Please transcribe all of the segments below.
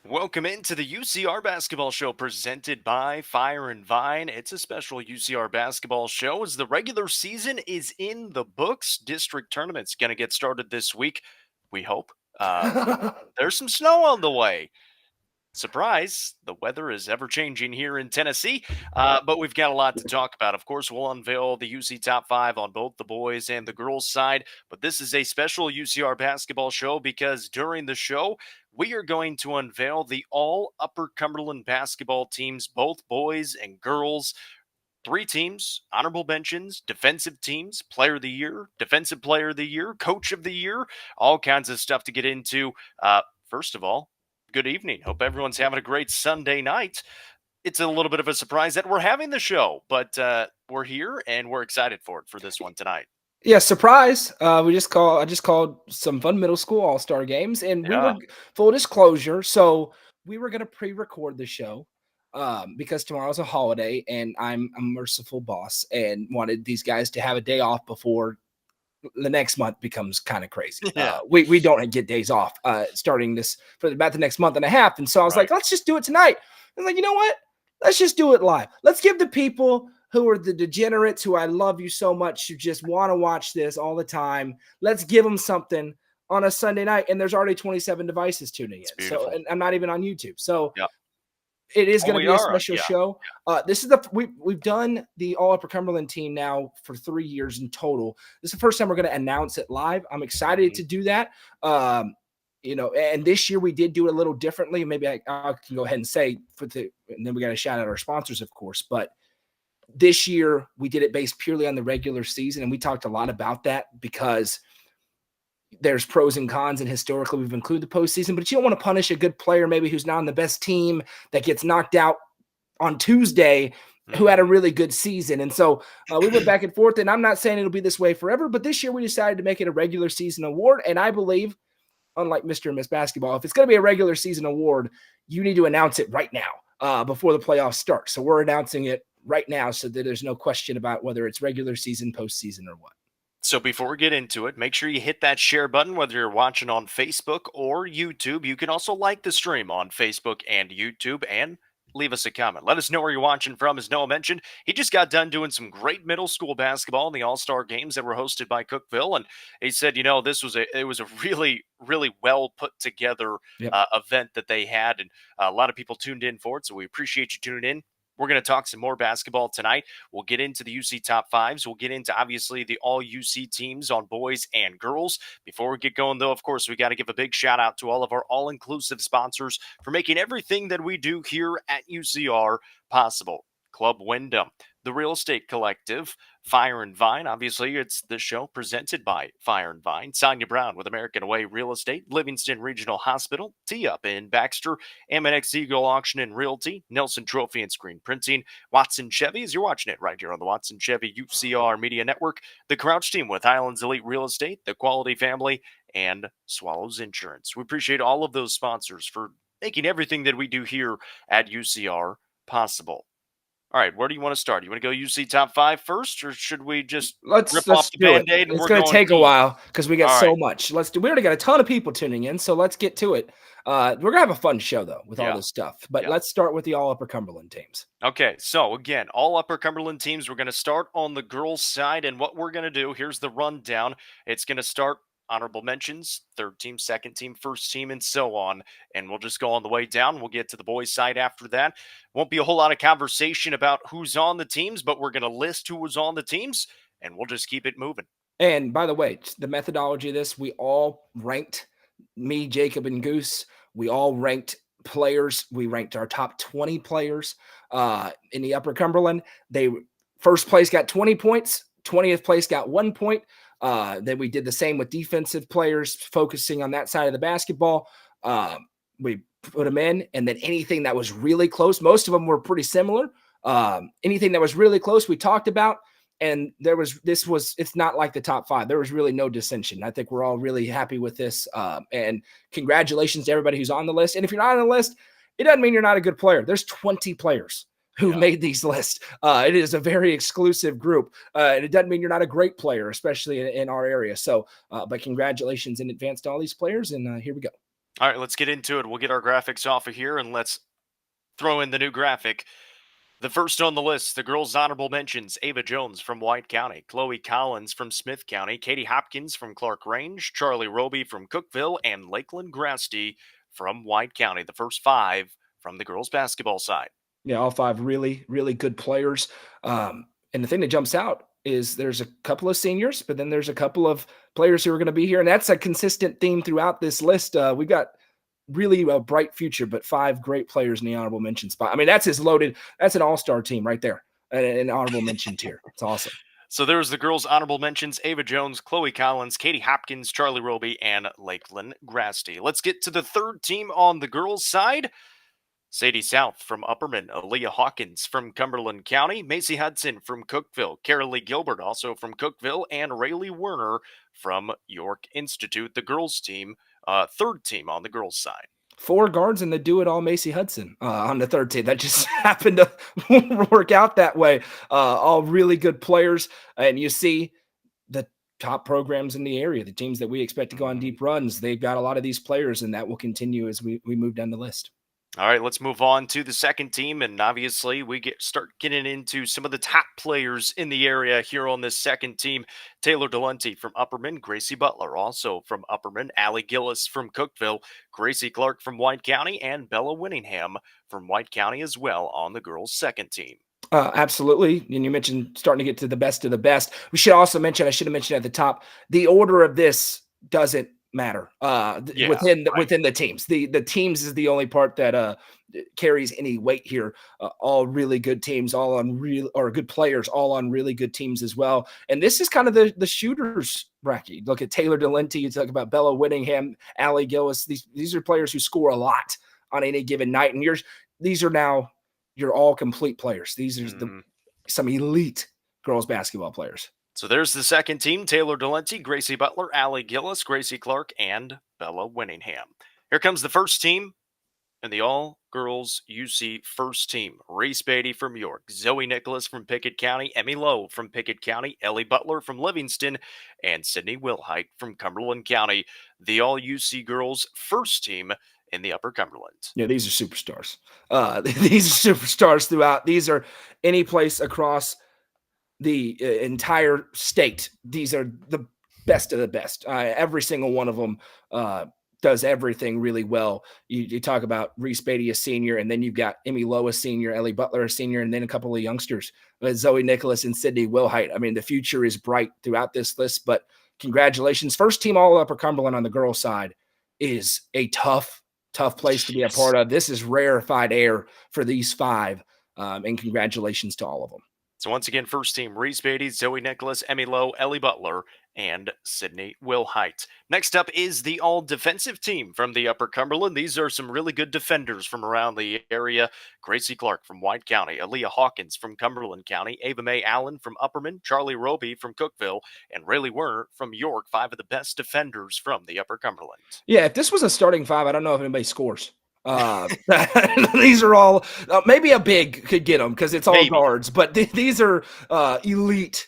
Welcome into the UCR Basketball Show presented by Fire and Vine. It's a special UCR Basketball Show as the regular season is in the books. District tournament's going to get started this week, we hope. There's some snow on the way. Surprise, the weather is ever changing here in Tennessee, but we've got a lot to talk about. Of course, we'll unveil the UC top five on both the boys and the girls side, but this is a special UCR basketball show because during the show, we are going to unveil the all Upper Cumberland basketball teams, both boys and girls. Three teams, honorable mentions, defensive teams, player of the year, defensive player of the year, coach of the year, all kinds of stuff to get into. First of all, good evening. Hope everyone's having a great Sunday night. It's a little bit of a surprise that we're having the show, but we're here and we're excited for it for this one tonight. Yeah, surprise. I just called some fun middle school all-star games, and we Yeah. were full disclosure. So we were gonna pre-record the show because tomorrow's a holiday, and I'm a merciful boss and wanted these guys to have a day off before the next month becomes kind of crazy. Yeah. We don't get days off starting this for about the next month and a half. And so I was Right. like, let's just do it tonight. I was like, you know what? Let's just do it live. Let's give the people who are the degenerates who I love you so much who just want to watch this all the time. Let's give them something on a Sunday night. And there's already 27 devices tuning in. So, and I'm not even on YouTube. So Yep. it is going to we be a are, special yeah. show. This is we've done the All Upper Cumberland team now for 3 years in total. This is the first time we're going to announce it live. I'm excited to do that. And this year we did do it a little differently. Maybe I can go ahead and say and then we got to shout out our sponsors, of course. But this year we did it based purely on the regular season, and we talked a lot about that because there's pros and cons, and historically we've included the postseason, but you don't want to punish a good player maybe who's not on the best team that gets knocked out on Tuesday who had a really good season. And so we went back and forth, and I'm not saying it'll be this way forever, but this year we decided to make it a regular season award. And I believe, unlike Mr. and Miss Basketball, if it's going to be a regular season award, you need to announce it right now before the playoffs start. So we're announcing it right now so that there's no question about whether it's regular season, postseason, or what. So before we get into it, make sure you hit that share button, whether you're watching on Facebook or YouTube. You can also like the stream on Facebook and YouTube and leave us a comment. Let us know where you're watching from. As Noah mentioned, he just got done doing some great middle school basketball in the All-Star games that were hosted by Cookeville. And he said, it was a really, really well put together event that they had. And a lot of people tuned in for it. So we appreciate you tuning in. We're going to talk some more basketball tonight. We'll get into the UC top fives. We'll get into, obviously, the all UC teams on boys and girls. Before we get going, though, of course, we got to give a big shout out to all of our all-inclusive sponsors for making everything that we do here at UCR possible. Club Wyndham, the Real Estate Collective, Fire and Vine. Obviously, it's the show presented by Fire and Vine. Sonia Brown with American Way Real Estate, Livingston Regional Hospital, T-Up in Baxter, Ammonex Eagle Auction and Realty, Nelson Trophy and Screen Printing, Watson Chevy, as you're watching it right here on the Watson Chevy UCR Media Network, the Crouch Team with Highlands Elite Real Estate, the Quality Family, and Swallows Insurance. We appreciate all of those sponsors for making everything that we do here at UCR possible. All right, where do you want to start? You want to go UC top five first, or should we just rip off the Band-Aid? It's going to take a while because we got so much. We already got a ton of people tuning in, so let's get to it. We're going to have a fun show, though, with all this stuff. But let's start with the all Upper Cumberland teams. Okay, so again, all Upper Cumberland teams. We're going to start on the girls' side, and what we're going to do, here's the rundown. It's going to start honorable mentions, third team, second team, first team, and so on. And we'll just go on the way down. We'll get to the boys' side after that. Won't be a whole lot of conversation about who's on the teams, but we're going to list who was on the teams, and we'll just keep it moving. And by the way, the methodology of this, we all ranked, me, Jacob, and Goose, we all ranked players. We ranked our top 20 players in the Upper Cumberland. First place got 20 points. 20th place got 1 point. Then we did the same with defensive players, focusing on that side of the basketball. We put them in, and then anything that was really close, most of them were pretty similar. Anything that was really close, we talked about, and it's not like the top five. There was really no dissension. I think we're all really happy with this. And congratulations to everybody who's on the list. And if you're not on the list, it doesn't mean you're not a good player. There's 20 players who made these lists. It is a very exclusive group. And it doesn't mean you're not a great player, especially in our area. So, but congratulations in advance to all these players. And here we go. All right, let's get into it. We'll get our graphics off of here and let's throw in the new graphic. The first on the list, the girls' honorable mentions: Ava Jones from White County, Chloe Collins from Smith County, Katie Hopkins from Clark Range, Charlie Roby from Cookville, and Lakeland Grasty from White County. The first five from the girls' basketball side. Yeah, all five really, really good players. And the thing that jumps out is there's a couple of seniors, but then there's a couple of players who are going to be here. And that's a consistent theme throughout this list. We've got really a bright future, but five great players in the honorable mention spot. I mean, that's as loaded. That's an all-star team right there. An honorable mention tier. It's awesome. So there's the girls' honorable mentions: Ava Jones, Chloe Collins, Katie Hopkins, Charlie Roby, and Lakeland Grasty. Let's get to the third team on the girls' side. Sadie South from Upperman, Aaliyah Hawkins from Cumberland County, Macy Hudson from Cookville, Carolee Gilbert also from Cookville, and Rayleigh Werner from York Institute. The girls' team, third team on the girls' side. 4 guards and the do-it-all Macy Hudson on the third team. That just happened to work out that way. All really good players. And you see the top programs in the area, the teams that we expect to go on deep runs, they've got a lot of these players, and that will continue as we move down the list. All right, let's move on to the second team, and obviously we start getting into some of the top players in the area here on this second team. Taylor Delunty from Upperman, Gracie Butler also from Upperman, Allie Gillis from Cookville, Gracie Clark from White County, and Bella Winningham from White County as well on the girls' second team. Absolutely. And you mentioned starting to get to the best of the best. We should also mention, I should have mentioned at the top, the order of this doesn't matter within the teams. The teams is the only part that carries any weight here. All really good teams, all on good players, all on really good teams as well. And this is kind of the shooters bracket. Look at Taylor Delunty. You talk about Bella Winningham, Allie Gillis. These are players who score a lot on any given night. And these are now your all complete players. These are some elite girls basketball players. So there's the second team: Taylor Delunty, Gracie Butler, Allie Gillis, Gracie Clark, and Bella Winningham. Here comes the first team and the all-girls UC first team. Reese Beatty from York, Zoe Nicholas from Pickett County, Emmy Lowe from Pickett County, Ellie Butler from Livingston, and Sydney Wilhite from Cumberland County. The all-UC girls first team in the Upper Cumberland. Yeah, these are superstars. These are superstars throughout. These are any place across the entire state. These are the best of the best. Every single one of them does everything really well. You talk about Reese Beatty, a senior, and then you've got Emmy Lowe, a senior, Ellie Butler, a senior, and then a couple of youngsters, Zoe Nicholas and Sydney Wilhite. I mean, the future is bright throughout this list, but congratulations. First team all Upper Cumberland on the girls' side is a tough place to be a part of. This is rarefied air for these five, and congratulations to all of them. So once again, first team: Reese Beatty, Zoe Nicholas, Emmy Lowe, Ellie Butler, and Sydney Wilhite. Next up is the all-defensive team from the Upper Cumberland. These are some really good defenders from around the area: Gracie Clark from White County, Aaliyah Hawkins from Cumberland County, Ava Mae Allen from Upperman, Charlie Roby from Cookville, and Rayleigh Werner from York. 5 of the best defenders from the Upper Cumberland. Yeah, if this was a starting 5, I don't know if anybody scores. These are all maybe a big could get them because it's all guards, but these are elite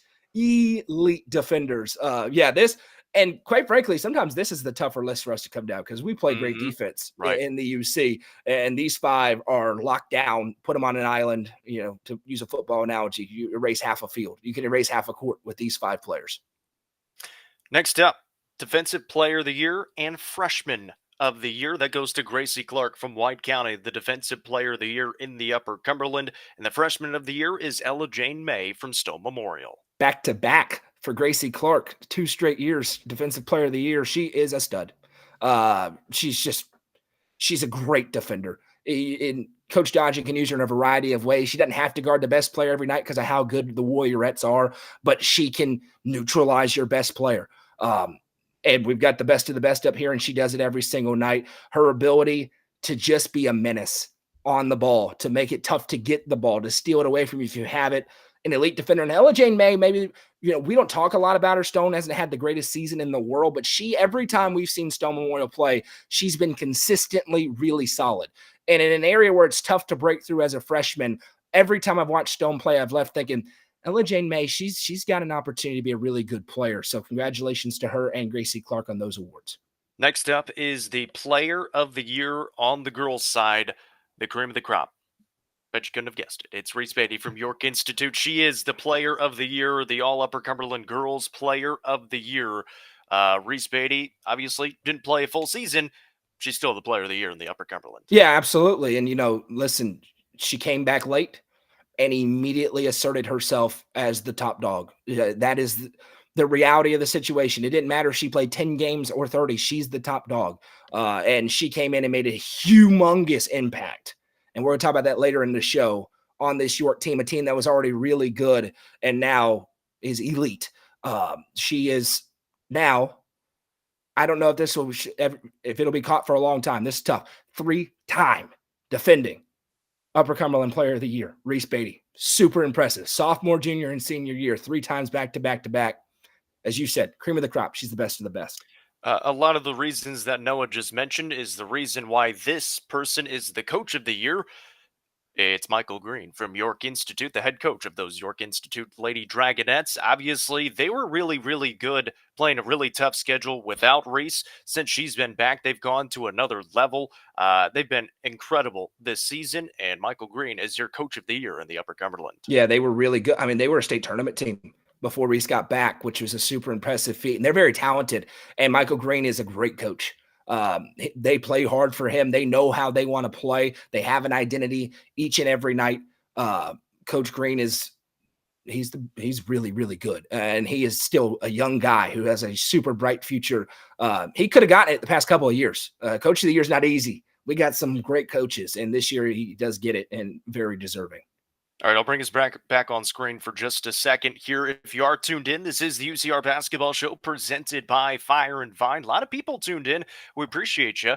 defenders. This, and quite frankly, sometimes this is the tougher list for us to come down because we play great defense in the UC, and these 5 are locked down. Put them on an island, to use a football analogy, you erase half a field. You can erase half a court with these 5 players. Next up, Defensive Player of the Year and Freshman of the Year. That goes to Gracie Clark from White County, the Defensive Player of the Year in the Upper Cumberland. And the Freshman of the Year is Ella Jane May from Stone Memorial. Back to back for Gracie Clark, 2 straight years Defensive Player of the Year. She is a stud. She's a great defender. Coach Dodgen can use her in a variety of ways. She doesn't have to guard the best player every night because of how good the Warriorettes are, but she can neutralize your best player. And we've got the best of the best up here, and she does it every single night. Her ability to just be a menace on the ball, to make it tough to get the ball, to steal it away from you if you have it. An elite defender. And Ella Jane May, maybe, we don't talk a lot about her. Stone hasn't had the greatest season in the world, but every time we've seen Stone Memorial play, she's been consistently really solid. And in an area where it's tough to break through as a freshman, every time I've watched Stone play, I've left thinking, Ella Jane May, she's got an opportunity to be a really good player. So congratulations to her and Gracie Clark on those awards. Next up is the player of the year on the girls' side, the cream of the crop. Bet you couldn't have guessed it. It's Reese Beatty from York Institute. She is the player of the year, the All Upper Cumberland Girls Player of the Year. Reese Beatty obviously didn't play a full season. She's still the player of the year in the Upper Cumberland. Yeah, absolutely. And listen, she came back late and immediately asserted herself as the top dog. That is the reality of the situation. It didn't matter if she played 10 games or 30. She's the top dog. And she came in and made a humongous impact. And we're going to talk about that later in the show on this York team, a team that was already really good and now is elite. She is now, I don't know if it'll be caught for a long time. This is tough. 3-time defending Upper Cumberland Player of the Year, Reese Beatty. Super impressive. Sophomore, junior, and senior year, 3 times back to back to back. As you said, cream of the crop. She's the best of the best. A lot of the reasons that Noah just mentioned is the reason why this person is the coach of the year. It's Michael Green from York Institute, the head coach of those York Institute Lady Dragonettes. Obviously, they were really, really good playing a really tough schedule without Reese. Since she's been back, they've gone to another level. They've been incredible this season, and Michael Green is your coach of the year in the Upper Cumberland. Yeah, they were really good. I mean, they were a state tournament team before Reese got back, which was a super impressive feat. And they're very talented. And Michael Green is a great coach. They play hard for him. They know how they want to play. They have an identity each and every night. Coach Green he's really, really good. And he is still a young guy who has a super bright future. He could have gotten it the past couple of years. Coach of the year is not easy. We got some great coaches, and this year he does get it and very deserving. All right, I'll bring us back on screen for just a second here. If you are tuned in, this is the UCR Basketball Show presented by Fire and Vine. A lot of people tuned in. We appreciate you.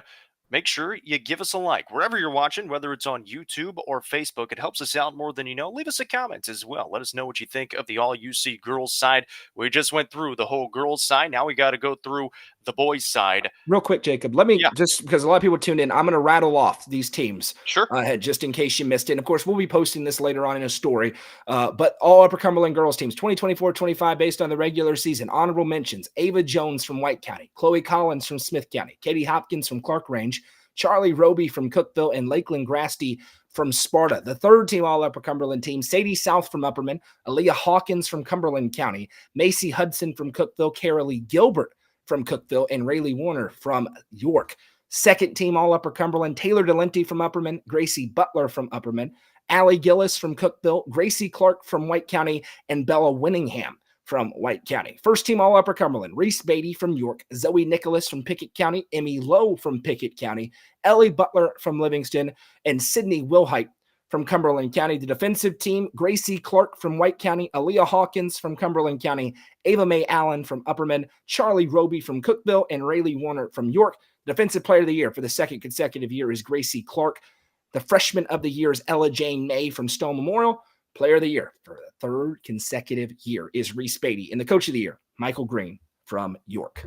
Make sure you give us a like wherever you're watching, whether it's on YouTube or Facebook. It helps us out more than you know. Leave us a comment as well. Let us know what you think of the all UC girls side. We just went through the whole girls side. Now we got to go through the boys side. Real quick, Jacob, let me just because a lot of people tuned in, I'm going to rattle off these teams. Sure. Just in case you missed it. And of course, we'll be posting this later on in a story. But all Upper Cumberland girls teams, 2024-25, based on the regular season. Honorable mentions: Ava Jones from White County, Chloe Collins from Smith County, Katie Hopkins from Clark Range, Charlie Roby from Cookville, and Lakeland Grasty from Sparta. The third team all Upper Cumberland team: Sadie South from Upperman, Aaliyah Hawkins from Cumberland County, Macy Hudson from Cookville, Carolee Gilbert from Cookville, and Rayleigh Warner from York. Second team all Upper Cumberland: Taylor Delente from Upperman, Gracie Butler from Upperman, Allie Gillis from Cookville, Gracie Clark from White County, and Bella Winningham from White County. First team all Upper Cumberland: Reese Beatty from York, Zoe Nicholas from Pickett County, Emmy Lowe from Pickett County, Ellie Butler from Livingston, and Sydney Wilhite from Cumberland County. The defensive team: Gracie Clark from White County, Aaliyah Hawkins from Cumberland County, Ava Mae Allen from Upperman, Charlie Roby from Cookville, and Rayleigh Warner from York. Defensive player of the year for the second consecutive year is Gracie Clark. The freshman of the year is Ella Jane May from Stone Memorial. Player of the year for the third consecutive year is Reese Beatty. And the coach of the year, Michael Green from York.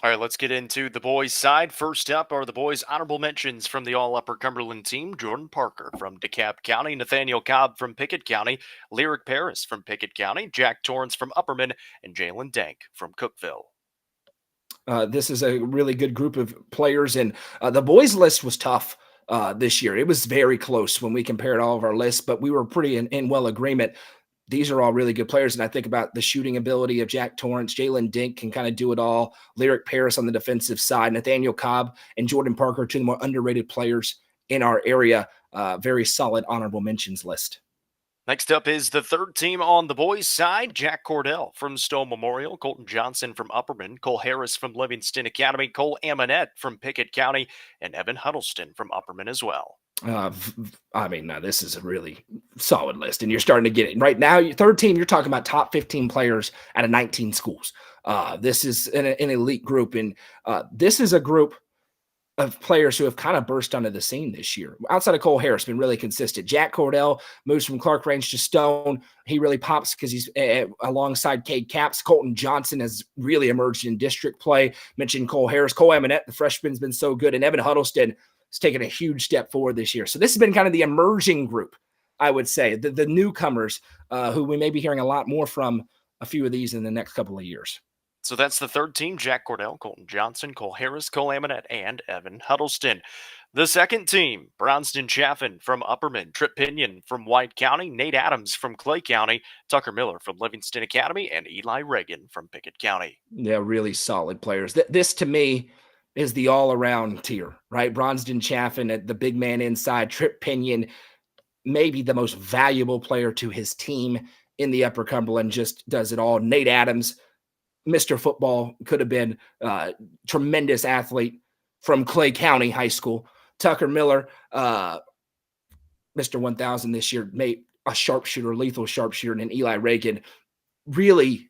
All right, let's get into the boys' side. First up are the boys' honorable mentions from the all Upper Cumberland team: Jordan Parker from DeKalb County, Nathaniel Cobb from Pickett County, Lyric Paris from Pickett County, Jack Torrance from Upperman, and Jalen Dank from Cookville. This is a really good group of players, and the boys' list was tough this year. It was very close when we compared all of our lists, but we were pretty in well agreement. These are all really good players, and I think about the shooting ability of Jack Torrance. Jalen Dink can kind of do it all. Lyric Paris on the defensive side. Nathaniel Cobb and Jordan Parker, two of the more underrated players in our area. Very solid honorable mentions list. Next up is the third team on the boys' side: Jack Cordell from Stone Memorial, Colton Johnson from Upperman, Cole Harris from Livingston Academy, Cole Amonette from Pickett County, and Evan Huddleston from Upperman as well. This is a really solid list, and you're starting to get it. Right now, your third team, you're talking about top 15 players out of 19 schools. This is an elite group, and this is a group of players who have kind of burst onto the scene this year. Outside of Cole Harris, been really consistent. Jack Cordell moves from Clark Range to Stone. He really pops because he's alongside Cade Capps. Colton Johnson has really emerged in district play. Mentioned Cole Harris. Cole Amonette, the freshman's been so good. And Evan Huddleston has taken a huge step forward this year. So this has been kind of the emerging group, I would say, the newcomers who we may be hearing a lot more from, a few of these in the next couple of years. So that's the third team: Jack Cordell, Colton Johnson, Cole Harris, Cole Amonette, and Evan Huddleston. The second team: Brownston Chaffin from Upperman, Trip Pinion from White County, Nate Adams from Clay County, Tucker Miller from Livingston Academy, and Eli Reagan from Pickett County. Yeah, really solid players. This to me is the all-around tier, right? Bronston Chaffin at the big man inside, Trip Pinion, maybe the most valuable player to his team in the Upper Cumberland, just does it all. Nate Adams, Mr. Football, could have been tremendous athlete from Clay County High School. Tucker Miller, Mr. 1000 this year, made a sharpshooter, lethal sharpshooter, and then Eli Reagan. Really,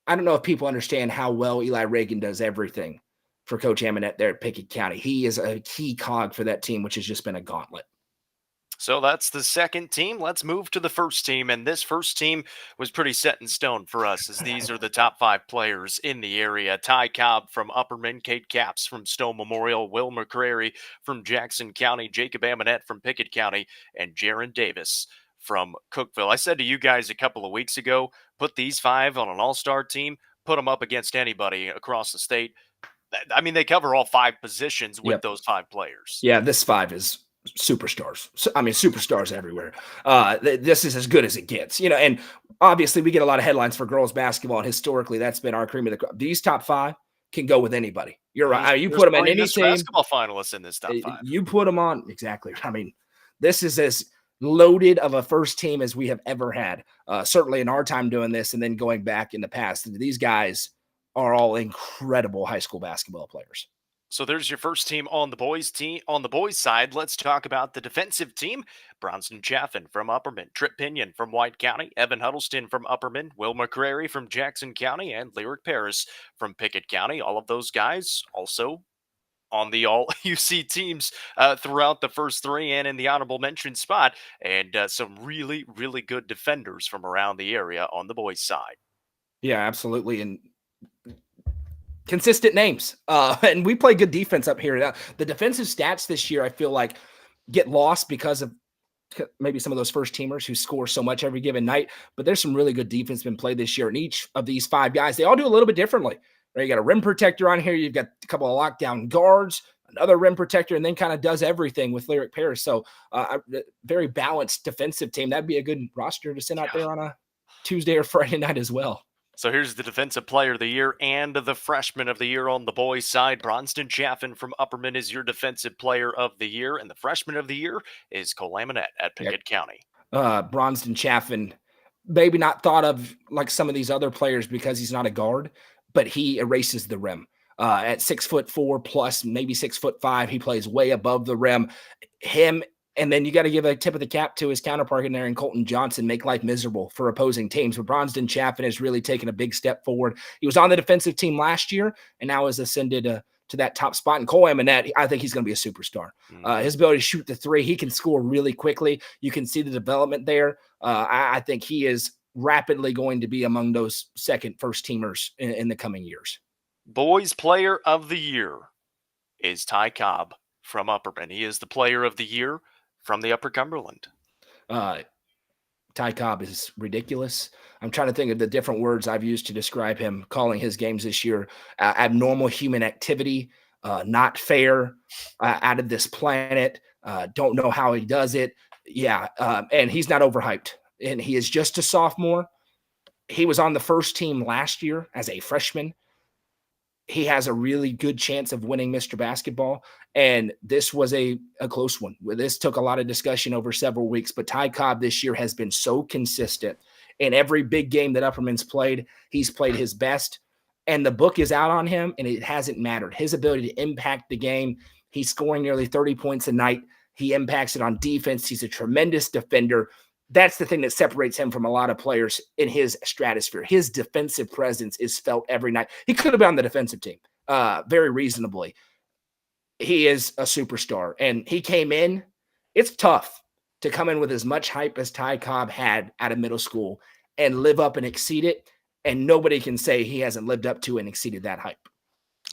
I don't know if people understand how well Eli Reagan does everything for Coach Amonette there at Pickett County. He is a key cog for that team, which has just been a gauntlet. So that's the second team. Let's move to the first team. And this first team was pretty set in stone for us, as these are the top 5 players in the area: Ty Cobb from Upperman, Kate Capps from Stone Memorial, Will McCrary from Jackson County, Jacob Amonette from Pickett County, and Jaron Davis from Cookeville. I said to you guys a couple of weeks ago, put these 5 on an all-star team, put them up against anybody across the state. I mean, they cover all 5 positions with Yep. those 5 players. Yeah, this 5 is superstars. I mean, superstars everywhere. This is as good as it gets, and obviously we get a lot of headlines for girls basketball, and historically that's been our cream of the crop. These top 5 can go with anybody. You're right. I mean, you put them in any team. Basketball finalists in this top 5. You put them on. Exactly. I mean, this is as loaded of a first team as we have ever had, certainly in our time doing this, and then going back in the past. These guys are all incredible high school basketball players. So there's your first team on the boys team. On the boys side, let's talk about the defensive team: Bronston Chaffin from Upperman, Trip Pinion from White County, Evan Huddleston from Upperman, Will McCrary from Jackson County, and Lyric Paris from Pickett County. All of those guys also on the all UC teams throughout the first 3 and in the honorable mention spot, and some really, really good defenders from around the area on the boys side. Yeah, absolutely. And consistent names. And we play good defense up here. The defensive stats this year, I feel like, get lost because of maybe some of those first teamers who score so much every given night. But there's some really good defense been played this year. And each of these 5 guys, they all do a little bit differently. Right? You got a rim protector on here. You've got a couple of lockdown guards, another rim protector, and then kind of does everything with Lyric Paris. So a very balanced defensive team. That'd be a good roster to send out there on a Tuesday or Friday night as well. So here's the Defensive Player of the Year and the Freshman of the Year on the boys' side. Bronston Chaffin from Upperman is your Defensive Player of the Year, and the Freshman of the Year is Cole Amonette at Pickett County. Bronston Chaffin, maybe not thought of like some of these other players because he's not a guard, but he erases the rim. At 6'4" plus, maybe 6'5", he plays way above the rim. And then you got to give a tip of the cap to his counterpart in there, and Colton Johnson, make life miserable for opposing teams. But Bronston Chaffin has really taken a big step forward. He was on the defensive team last year and now has ascended to that top spot. And Cole Amonette, I think he's going to be a superstar. His ability to shoot the 3, he can score really quickly. You can see the development there. I think he is rapidly going to be among those first teamers in the coming years. Boys Player of the Year is Ty Cobb from Upperman. He is the Player of the Year from the Upper Cumberland. Ty Cobb is ridiculous. I'm trying to think of the different words I've used to describe him, calling his games this year abnormal human activity, not fair, out of this planet, don't know how he does it. Yeah, and he's not overhyped. And he is just a sophomore. He was on the first team last year as a freshman. He has a really good chance of winning Mr. Basketball. And this was a close one. This took a lot of discussion over several weeks, but Ty Cobb this year has been so consistent. In every big game that Upperman's played, he's played his best. And the book is out on him, and it hasn't mattered. His ability to impact the game, he's scoring nearly 30 points a night. He impacts it on defense. He's a tremendous defender. That's the thing that separates him from a lot of players in his stratosphere. His defensive presence is felt every night. He could have been on the defensive team very reasonably. He is a superstar, and he came in. It's tough to come in with as much hype as Ty Cobb had out of middle school and live up and exceed it, and nobody can say he hasn't lived up to and exceeded that hype.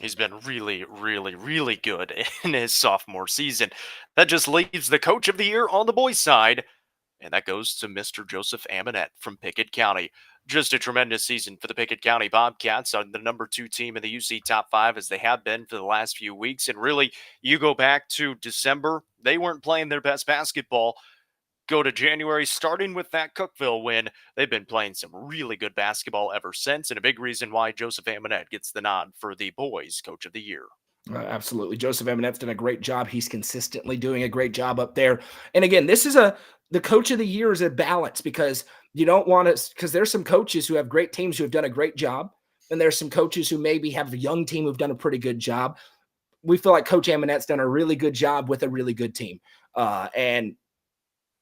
He's been really, really, really good in his sophomore season. That just leaves the Coach of the Year on the boys' side, and that goes to Mr. Joseph Amonette from Pickett County. Just a tremendous season for the Pickett County Bobcats, the number 2 team in the UC top 5 as they have been for the last few weeks. And really, you go back to December, they weren't playing their best basketball. Go to January, starting with that Cookeville win, they've been playing some really good basketball ever since, and a big reason why Joseph Amonette gets the nod for the boys' coach of the year. Absolutely. Joseph Eminette's done a great job. He's consistently doing a great job up there. And again, the coach of the year is a balance because you don't want to, because there's some coaches who have great teams who have done a great job. And there's some coaches who maybe have a young team who've done a pretty good job. We feel like Coach Amonette's done a really good job with a really good team and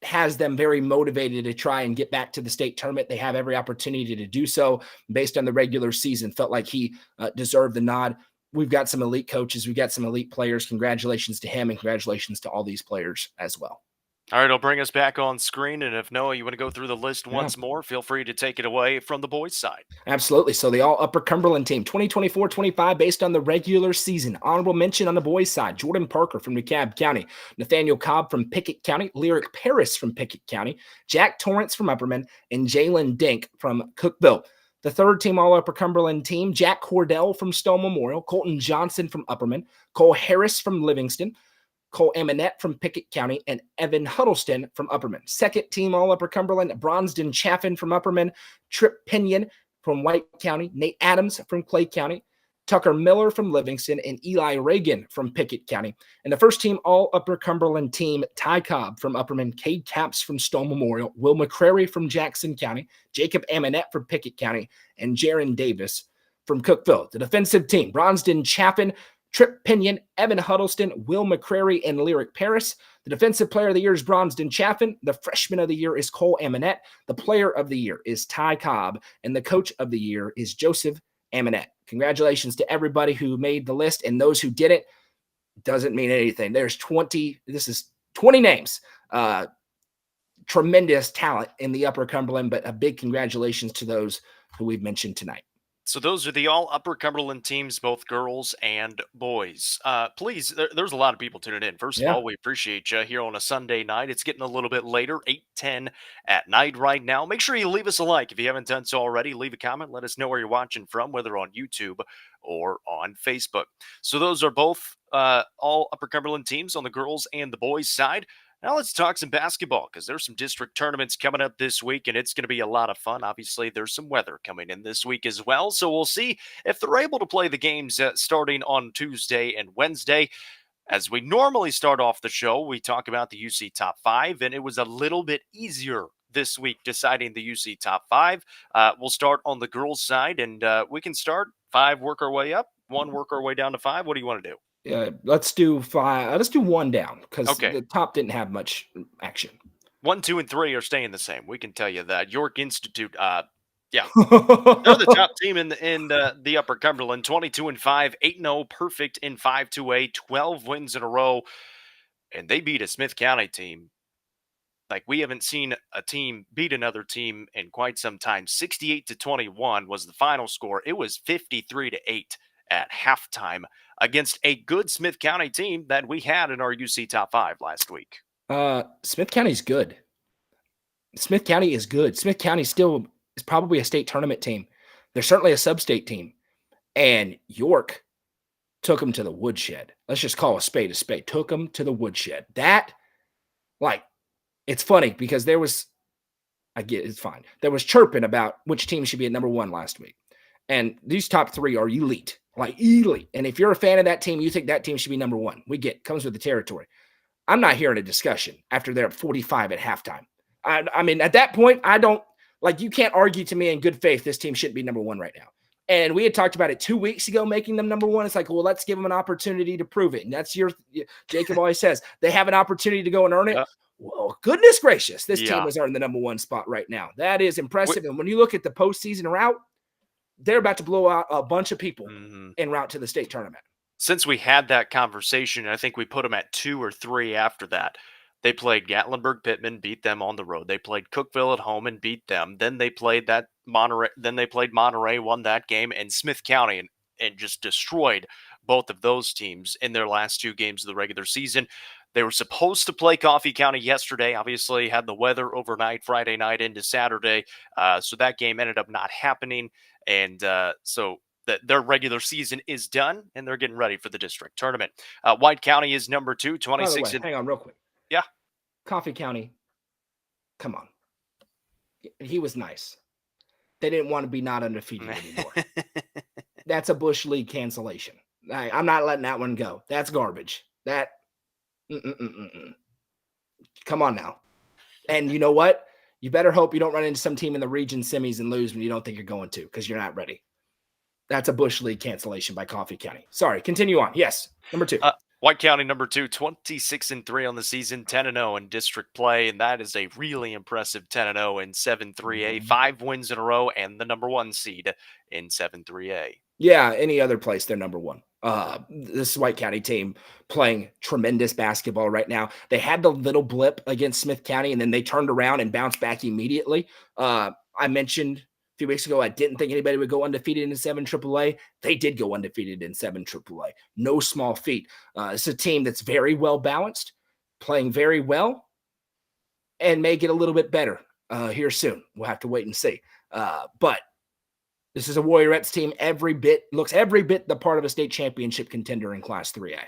has them very motivated to try and get back to the state tournament. They have every opportunity to do so based on the regular season. Felt like he deserved the nod. We've got some elite coaches. We've got some elite players. Congratulations to him and congratulations to all these players as well. All right, I'll bring us back on screen. And if Noah, you want to go through the list once more, feel free to take it away from the boys' side. Absolutely. So the all Upper Cumberland team, 2024-25, based on the regular season. Honorable mention on the boys' side, Jordan Parker from DeKalb County, Nathaniel Cobb from Pickett County, Lyric Paris from Pickett County, Jack Torrance from Upperman, and Jalen Dink from Cookeville. The third team all Upper Cumberland team, Jack Cordell from Stone Memorial, Colton Johnson from Upperman, Cole Harris from Livingston, Cole Amonette from Pickett County, and Evan Huddleston from Upperman. Second team all Upper Cumberland, Bronsden Chaffin from Upperman, Trip Pinion from White County, Nate Adams from Clay County, Tucker Miller from Livingston, and Eli Reagan from Pickett County. And the first team all Upper Cumberland team, Ty Cobb from Upperman, Cade Caps from Stone Memorial, Will McCrary from Jackson County, Jacob Amonette from Pickett County, and Jaron Davis from Cookeville. The defensive team, Bronsden Chaffin, Trip Pinion, Evan Huddleston, Will McCrary, and Lyric Paris. The defensive player of the year is Bronsden Chaffin. The freshman of the year is Cole Amonette. The player of the year is Ty Cobb. And the coach of the year is Joseph Amonette. Congratulations to everybody who made the list, and those who didn't, doesn't mean anything. There's 20 names. Tremendous talent in the Upper Cumberland, but a big congratulations to those who we've mentioned tonight. So those are the all Upper Cumberland teams, both girls and boys. Please, there's a lot of people tuning in. First of all, we appreciate you here on a Sunday night. It's getting a little bit later, 8:10 at night right now. Make sure you leave us a like if you haven't done so already. Leave a comment. Let us know where you're watching from, whether on YouTube or on Facebook. So those are both all Upper Cumberland teams on the girls and the boys side. Now let's talk some basketball because there's some district tournaments coming up this week, and it's going to be a lot of fun. Obviously, there's some weather coming in this week as well, so we'll see if they're able to play the games starting on Tuesday and Wednesday. As we normally start off the show, we talk about the UC Top 5, and it was a little bit easier this week deciding the UC Top 5. We'll start on the girls' side, and we can start 5, work our way up, 1, work our way down to 5. What do you want to do? Let's do 5. Let's do 1 down because the top didn't have much action. 1, 2, and 3 are staying the same. We can tell you that. York Institute, they're the top team in the Upper Cumberland. 22-5, 8-0, perfect in 5-2A, 12 wins in a row, and they beat a Smith County team. Like, we haven't seen a team beat another team in quite some time. 68-21 was the final score. It was 53-8 at halftime against a good Smith County team that we had in our UC Top 5 last week. Smith County's good. Smith County is good. Smith County still is probably a state tournament team. They're certainly a sub-state team. And York took them to the woodshed. Let's just call a spade a spade. Took them to the woodshed. That, it's funny because it's fine. There was chirping about which team should be at number 1 last week. And these top 3 are elite. Elite. And if you're a fan of that team, you think that team should be number 1. Comes with the territory. I'm not hearing a discussion after they're at 45 at halftime. I mean, at that point, you can't argue to me in good faith this team shouldn't be number 1 right now. And we had talked about it 2 weeks ago, making them number 1. It's like, well, let's give them an opportunity to prove it. And that's Jacob always says, they have an opportunity to go and earn it. Well, goodness gracious, this team has earned the number 1 spot right now. That is impressive. And when you look at the postseason route, they're about to blow out a bunch of people en route to the state tournament. Since we had that conversation, I think we put them at 2 or 3 after that. They played Gatlinburg-Pittman, beat them on the road. They played Cookeville at home and beat them. Then they played Monterey. Then they played Monterey, won that game, and Smith County, and just destroyed both of those teams in their last 2 games of the regular season. They were supposed to play Coffee County yesterday. Obviously, had the weather overnight, Friday night into Saturday. So that game ended up not happening. And so their regular season is done, and they're getting ready for the district tournament. White County is number 2, By the 26 way, and hang on real quick. yeah. Coffee County, come on. He was nice. They didn't want to be not undefeated anymore. That's a Bush League cancellation. I'm not letting that one go. That's garbage. That, come on now. And you know what? You better hope you don't run into some team in the region semis and lose when you don't think you're going to, because you're not ready. That's a Bush League cancellation by Coffee County. Sorry, continue on. Yes, number 2. White County, number 2, 26 and 3 on the season, 10-0 in district play, and that is a really impressive 10-0 in 7-3A, 5 wins in a row, and the number 1 seed in 7-3A. Yeah, any other place, they're number 1. This White County team playing tremendous basketball right now. They had the little blip against Smith County, and then they turned around and bounced back immediately. I mentioned a few weeks ago, I didn't think anybody would go undefeated in 7 AAA. They did go undefeated in 7 AAA. No small feat. It's a team that's very well balanced, playing very well, and may get a little bit better here soon. We'll have to wait and see. But this is a Warriorettes team looks every bit the part of a state championship contender in Class 3A.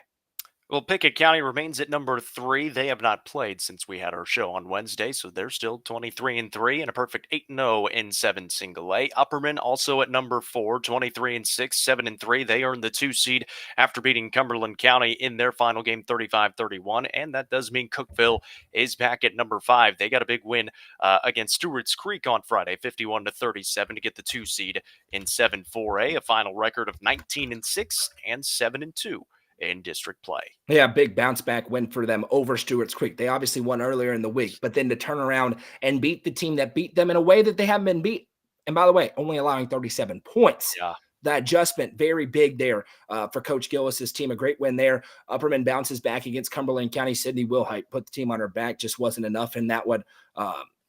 Well, Pickett County remains at number 3. They have not played since we had our show on Wednesday, so they're still 23 and 3 and a perfect 8-0 in 7 single A. Upperman also at number 4, 23 and 6, 7 and 3. They earned the 2 seed after beating Cumberland County in their final game 35-31, and that does mean Cookeville is back at number 5. They got a big win against Stewart's Creek on Friday, 51-37 to get the 2 seed in 7-4A, a final record of 19 and 6 and 7 and 2. In district play. Yeah, big bounce back win for them over Stewart's Creek. They obviously won earlier in the week, but then to turn around and beat the team that beat them in a way that they haven't been beat. And by the way, only allowing 37 points. Yeah. That adjustment, very big there for Coach Gillis's team. A great win there. Upperman bounces back against Cumberland County. Sydney Wilhite put the team on her back. Just wasn't enough in that one.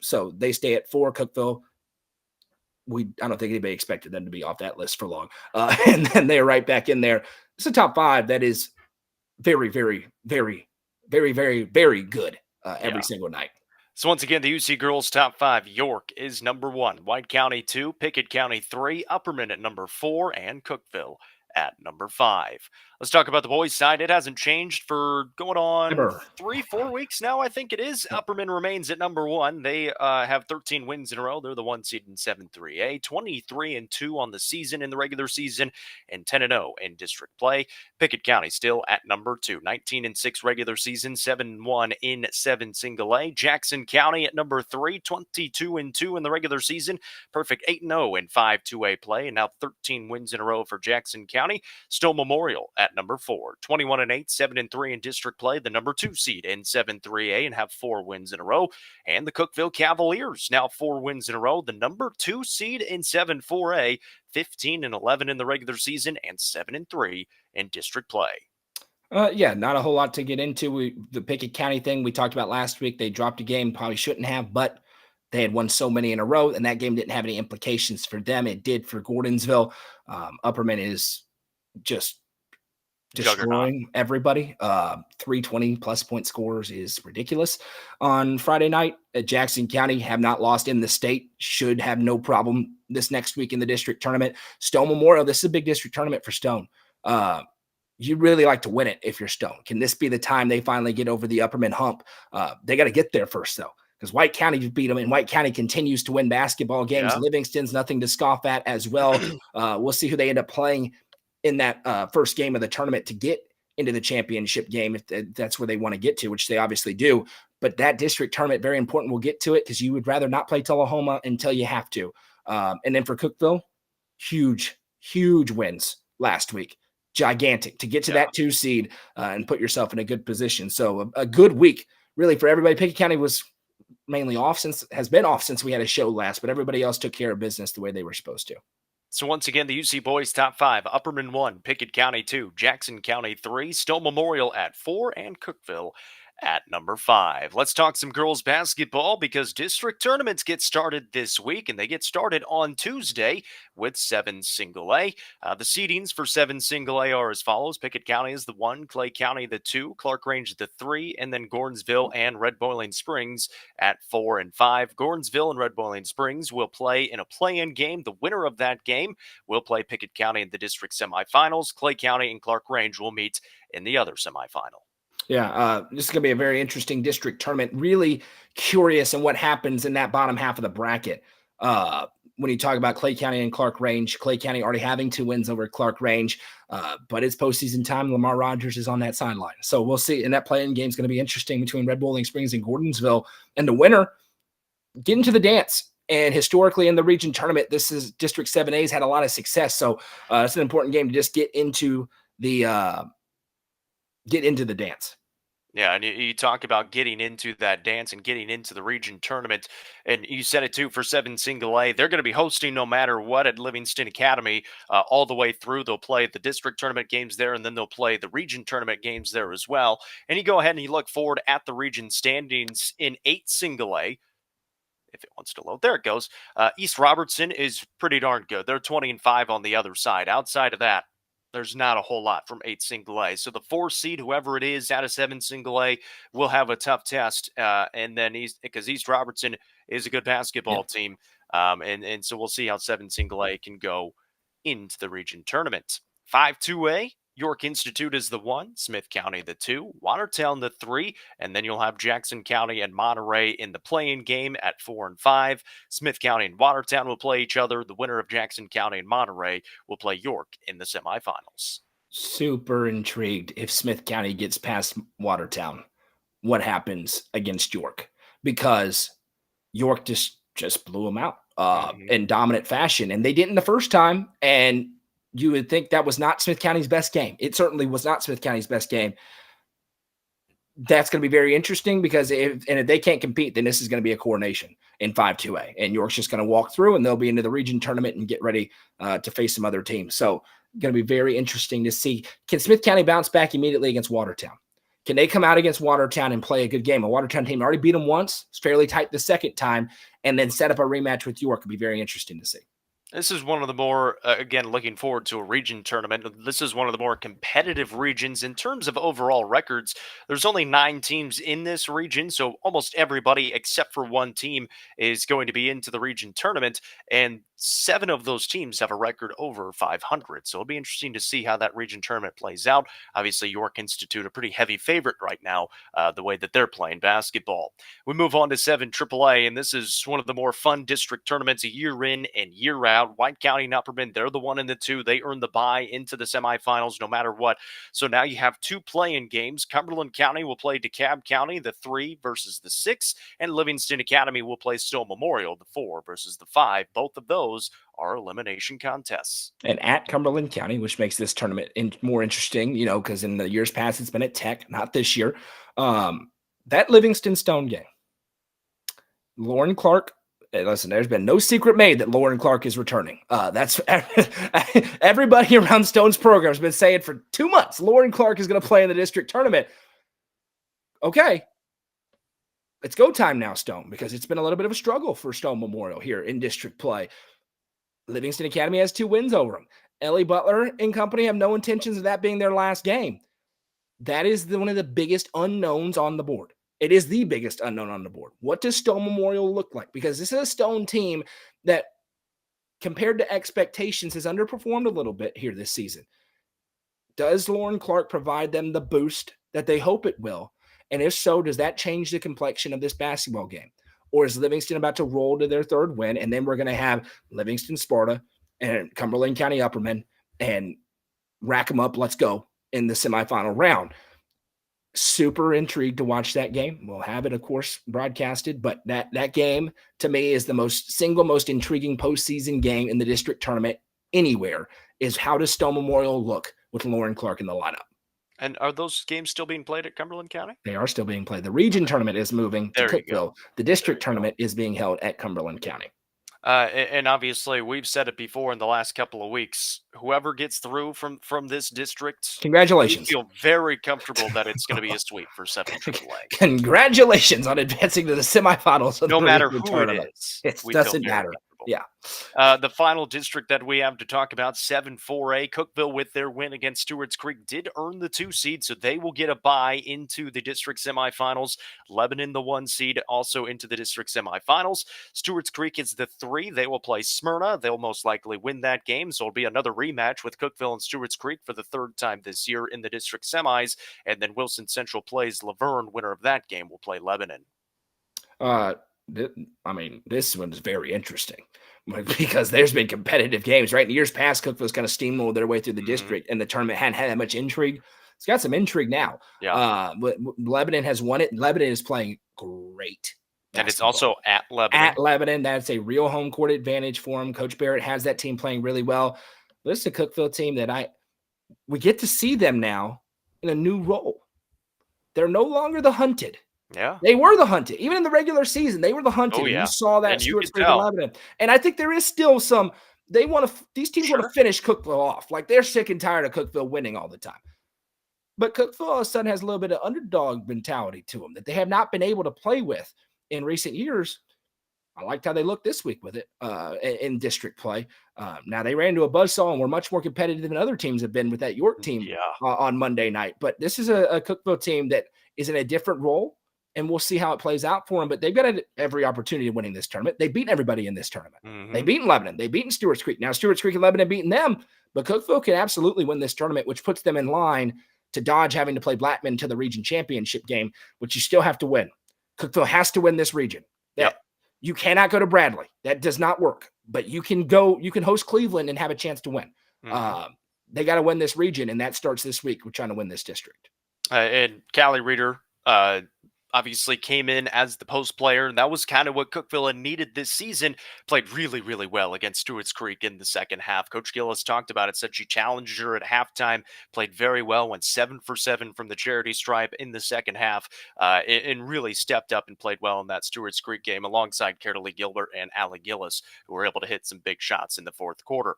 So they stay at 4. Cookeville, I don't think anybody expected them to be off that list for long. And then they're right back in there. It's a top 5 that is very, very, very, very, very, very good every single night. So once again, the UC girls top 5. York is number 1, White County 2, Pickett County 3, Upperman at number 4, and Cookeville at number 5. Let's talk about the boys' side. It hasn't changed for going on 3-4 weeks now, I think it is. Upperman remains at number 1. They have 13 wins in a row. They're the 1 seed in 7-3A, 23 and 2 on the season in the regular season, and 10-0 in district play. Pickett County still at number 2, 19 and 6 regular season, 7-1 in 7 single A. Jackson County at number 3, 22 and 2 in the regular season, perfect 8-0 in 5-2A play, and now 13 wins in a row for Jackson County. Stowe Memorial at number 4, 21 and 8, 7 and 3 in district play, the number 2 seed in 7-3A and have 4 wins in a row. And the Cookeville Cavaliers now 4 wins in a row, the number 2 seed in 7-4A, 15 and 11 in the regular season and 7 and 3 in district play. Yeah, not a whole lot to get into. The Pickett County thing we talked about last week, they dropped a game, probably shouldn't have, but they had won so many in a row, and that game didn't have any implications for them. It did for Gordonsville. Upperman is just destroying everybody. 320 plus point scores is ridiculous on Friday night. Jackson County have not lost in the state, should have no problem this next week in the district tournament. Stone Memorial, this is a big district tournament for Stone. You'd really like to win it if you're Stone. Can this be the time they finally get over the Upperman hump? They got to get there first, though, because White County beat them, and White County continues to win basketball games. Yeah. Livingston's nothing to scoff at as well. We'll see who they end up playing in that first game of the tournament to get into the championship game, if that's where they want to get to, which they obviously do. But that district tournament, very important. We'll get to it because you would rather not play Tullahoma until you have to. And then for Cookeville, huge wins last week. Gigantic to get to that 2 seed and put yourself in a good position. So a good week really for everybody. Pickett County was mainly has been off since we had a show last, but everybody else took care of business the way they were supposed to. So once again, the UC boys top 5, Upperman 1, Pickett County 2, Jackson County 3, Stowe Memorial at 4, and Cookeville at number 5. Let's talk some girls basketball because district tournaments get started this week and they get started on Tuesday with 7 single A. The seedings for 7 single A are as follows. Pickett County is the 1, Clay County the 2, Clark Range the 3, and then Gordonsville and Red Boiling Springs at 4 and 5. Gordonsville and Red Boiling Springs will play in a play-in game. The winner of that game will play Pickett County in the district semifinals. Clay County and Clark Range will meet in the other semifinal. Yeah, this is going to be a very interesting district tournament. Really curious in what happens in that bottom half of the bracket. When you talk about Clay County and Clark Range, Clay County already having 2 wins over Clark Range, but it's postseason time. Lamar Rogers is on that sideline. So we'll see. And that play-in game is going to be interesting between Red Boiling Springs and Gordonsville. And the winner, get into the dance. And historically in the region tournament, this is District 7A's had a lot of success. So it's an important game to just get into the dance. Yeah, and you talk about getting into that dance and getting into the region tournament, and you said it too for 7 single A. They're going to be hosting no matter what at Livingston Academy all the way through. They'll play the district tournament games there, and then they'll play the region tournament games there as well. And you go ahead and you look forward at the region standings in 8 single A. If it wants to load, there it goes. East Robertson is pretty darn good. They're 20 and 5 on the other side. Outside of that, there's not a whole lot from 8 single A. So the 4 seed, whoever it is out of 7 single A, will have a tough test. And then because East Robertson is a good basketball team. And so we'll see how 7 single A can go into the region tournament. 5-2A, York Institute is the 1, Smith County the 2, Watertown the 3, and then you'll have Jackson County and Monterey in the play-in game at 4 and 5. Smith County and Watertown will play each other. The winner of Jackson County and Monterey will play York in the semifinals. Super intrigued if Smith County gets past Watertown, what happens against York, because York just blew them out in dominant fashion, and they didn't the first time. And you would think that was not Smith County's best game. It certainly was not Smith County's best game. That's going to be very interesting because if they can't compete, then this is going to be a coronation in 5-2A. And York's just going to walk through and they'll be into the region tournament and get ready to face some other teams. So going to be very interesting to see. Can Smith County bounce back immediately against Watertown? Can they come out against Watertown and play a good game? A Watertown team already beat them once. It's fairly tight the second time. And then set up a rematch with York. Would be very interesting to see. This is one of the more, again, looking forward to a region tournament. This is one of the more competitive regions in terms of overall records. There's only 9 teams in this region, so almost everybody except for 1 team is going to be into the region tournament, and 7 of those teams have a record over 500. So it'll be interesting to see how that region tournament plays out. Obviously, York Institute, a pretty heavy favorite right now, the way that they're playing basketball. We move on to 7 AAA, and this is one of the more fun district tournaments year in and year out. White County and Upperman, they're the 1 and the 2. They earn the bye into the semifinals no matter what. So now you have 2 play-in games. Cumberland County will play DeKalb County, the 3 versus the 6, and Livingston Academy will play Stowe Memorial, the 4 versus the 5. Both of those are elimination contests. And at Cumberland County, which makes this tournament more interesting, because in the years past it's been at Tech, not this year. That Livingston Stone game, Lauren Clark. Hey, listen, there's been no secret made that Lauren Clark is returning. That's everybody around Stone's program has been saying for 2 months. Lauren Clark is going to play in the district tournament. Okay, it's go time now, Stone, because it's been a little bit of a struggle for Stone Memorial here in district play. Livingston Academy has 2 wins over them. Ellie Butler and company have no intentions of that being their last game. That is one of the biggest unknowns on the board. It is the biggest unknown on the board. What does Stone Memorial look like? Because this is a Stone team that, compared to expectations, has underperformed a little bit here this season. Does Lauren Clark provide them the boost that they hope it will? And if so, does that change the complexion of this basketball game? Or is Livingston about to roll to their 3rd win, and then we're going to have Livingston Sparta and Cumberland County Upperman and rack them up, let's go, in the semifinal round? Super intrigued to watch that game. We'll have it, of course, broadcasted, but that game to me is the most intriguing postseason game in the district tournament anywhere. Is how does Stone Memorial look with Lauren Clark in the lineup? And are those games still being played at Cumberland County? They are still being played. The region tournament is moving to Cookeville. The district tournament is being held at Cumberland County. And obviously, we've said it before in the last couple of weeks. Whoever gets through from this district, we Congratulations. feel very comfortable that it's going to be a sweep for 7 AAA. Congratulations on advancing to the semifinals of No the matter regional who it tournament. is, It we feel doesn't very matter. comfortable. Yeah. The final district that we have to talk about, 7-4A, Cookeville with their win against Stewart's Creek did earn the 2 seed, so they will get a bye into the district semifinals. Lebanon, the 1 seed, also into the district semifinals. Stewart's Creek is the 3. They will play Smyrna. They'll most likely win that game, so it'll be another rematch with Cookeville and Stewart's Creek for the 3rd time this year in the district semis, and then Wilson Central plays Laverne. Winner of that game will play Lebanon. This one is very interesting because there's been competitive games, right? In years past, Cookeville's kind of steamrolled their way through the district, and the tournament hadn't had that much intrigue. It's got some intrigue now. Yeah. But Lebanon has won it. Lebanon is playing great basketball. And it's also at Lebanon. At Lebanon, that's a real home court advantage for them. Coach Barrett has that team playing really well. This is a Cookeville team that we get to see them now in a new role. They're no longer the hunted. Yeah. They were the hunted. Even in the regular season, they were the hunted. Oh, yeah. And you saw that And you Stewart's could Creek and Lebanon. And I think there is still some – these teams want to finish Cookeville off. Like, they're sick and tired of Cookeville winning all the time. But Cookeville all of a sudden has a little bit of underdog mentality to them that they have not been able to play with in recent years. I liked how they looked this week with it in district play. Now, they ran into a buzzsaw and were much more competitive than other teams have been with that York team on Monday night. But this is a Cookeville team that is in a different role, and we'll see how it plays out for them. But they've got every opportunity of winning this tournament. They've beaten everybody in this tournament. Mm-hmm. They've beaten Lebanon. They've beaten Stewart's Creek. Now, Stewart's Creek and Lebanon have beaten them, but Cookeville can absolutely win this tournament, which puts them in line to dodge having to play Blackman to the region championship game, which you still have to win. Cookeville has to win this region. You cannot go to Bradley. That does not work. But you can host Cleveland and have a chance to win. Mm-hmm. They got to win this region, and that starts this week. We're trying to win this district. And Callie Reeder obviously came in as the post player, and that was kind of what Cookeville had needed this season. Played really, really well against Stewart's Creek in the second half. Coach Gillis talked about it, said she challenged her at halftime, played very well, went 7 for 7 from the charity stripe in the second half, and really stepped up and played well in that Stewart's Creek game alongside Carolee Gilbert and Allie Gillis, who were able to hit some big shots in the fourth quarter.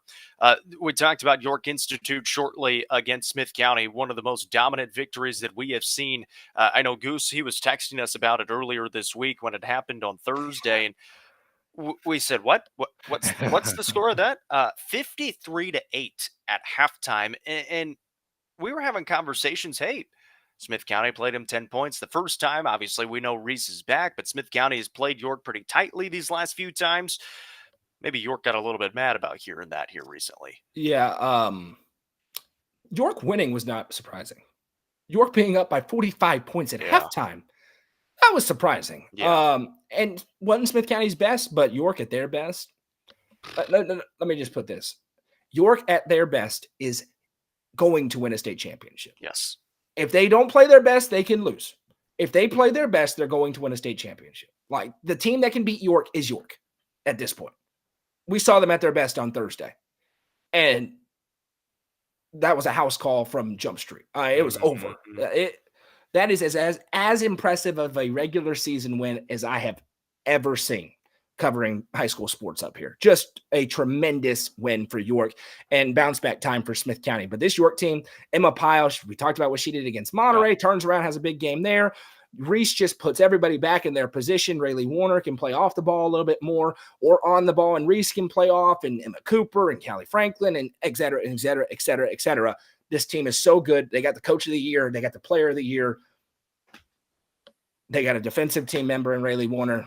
We talked about York Institute shortly against Smith County, one of the most dominant victories that we have seen. I know Goose, he was texting us about it earlier this week when it happened on Thursday, and we said, what's the score of that? 53-8 at halftime, and we were having conversations. Hey, Smith County played him 10 points the first time. Obviously, we know Reese is back, but Smith County has played York pretty tightly these last few times. Maybe York got a little bit mad about hearing that here recently. Yeah, York winning was not surprising. York being up by 45 points at halftime, that was surprising. Yeah. And wasn't Smith County's best, but York at their best. Let me just put this. York at their best is going to win a state championship. Yes. If they don't play their best, they can lose. If they play their best, they're going to win a state championship. Like, the team that can beat York is York at this point. We saw them at their best on Thursday. And that was a house call from Jump Street. It was over. That is as impressive of a regular season win as I have ever seen covering high school sports up here. Just a tremendous win for York and bounce back time for Smith County. But this York team, Emma Pyle, we talked about what she did against Monterey, turns around, has a big game there. Reese just puts everybody back in their position. Rayleigh Warner can play off the ball a little bit more, or on the ball, and Reese can play off, and Emma Cooper and Callie Franklin, and et cetera, et cetera, et cetera, et cetera. This team is so good. They got the coach of the year. They got the player of the year. They got a defensive team member in Rayleigh Warner.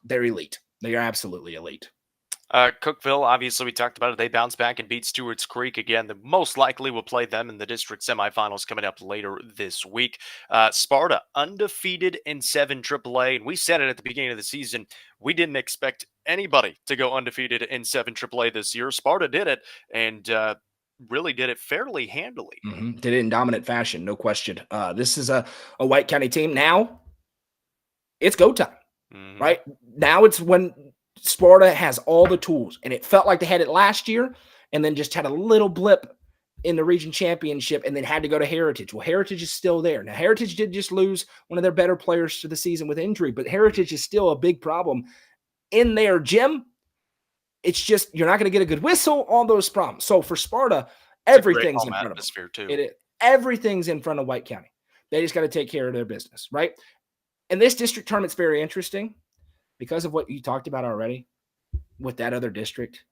They're elite. They are absolutely elite. Cookeville, obviously, we talked about it. They bounced back and beat Stewart's Creek again. The most likely will play them in the district semifinals coming up later this week. Sparta, undefeated in 7 AAA. And we said it at the beginning of the season. We didn't expect anybody to go undefeated in 7 AAA this year. Sparta did it, and really did it fairly handily. Mm-hmm. Did it in dominant fashion, no question. This is a White County team. Now, it's go time, right? Now it's when Sparta has all the tools, and it felt like they had it last year and then just had a little blip in the region championship and then had to go to Heritage. Well, Heritage is still there. Now, Heritage did just lose one of their better players to the season with injury, but Heritage is still a big problem in there. Jim, it's just you're not going to get a good whistle, all those problems. So for Sparta, It's a great everything's home in front of them. atmosphere too. Everything's in front of White County. They just got to take care of their business, right? And this district tournament's very interesting because of what you talked about already with that other district.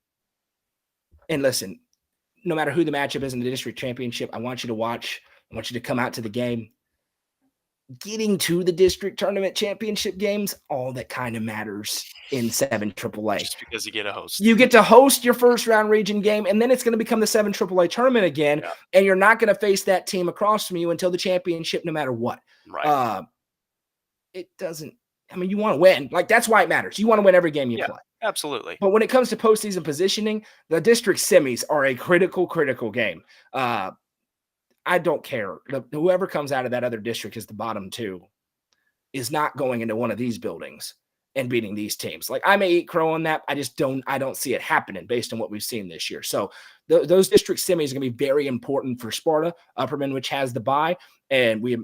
And listen, no matter who the matchup is in the district championship, I want you to watch. I want you to come out to the game. Getting to the district tournament championship games, all that kind of matters in 7 AAA. Just because you get a host. You get to host your first round region game, and then it's going to become the 7 AAA tournament again, and you're not going to face that team across from you until the championship no matter what. Right. It doesn't – I mean, you want to win. Like, that's why it matters. You want to win every game you play. Absolutely. But when it comes to postseason positioning, the district semis are a critical game. I don't care. Whoever comes out of that other district as the bottom 2 is not going into one of these buildings and beating these teams. Like, I may eat crow on that. I don't see it happening based on what we've seen this year. So those district semis are going to be very important for Sparta, Upperman, which has the bye. And we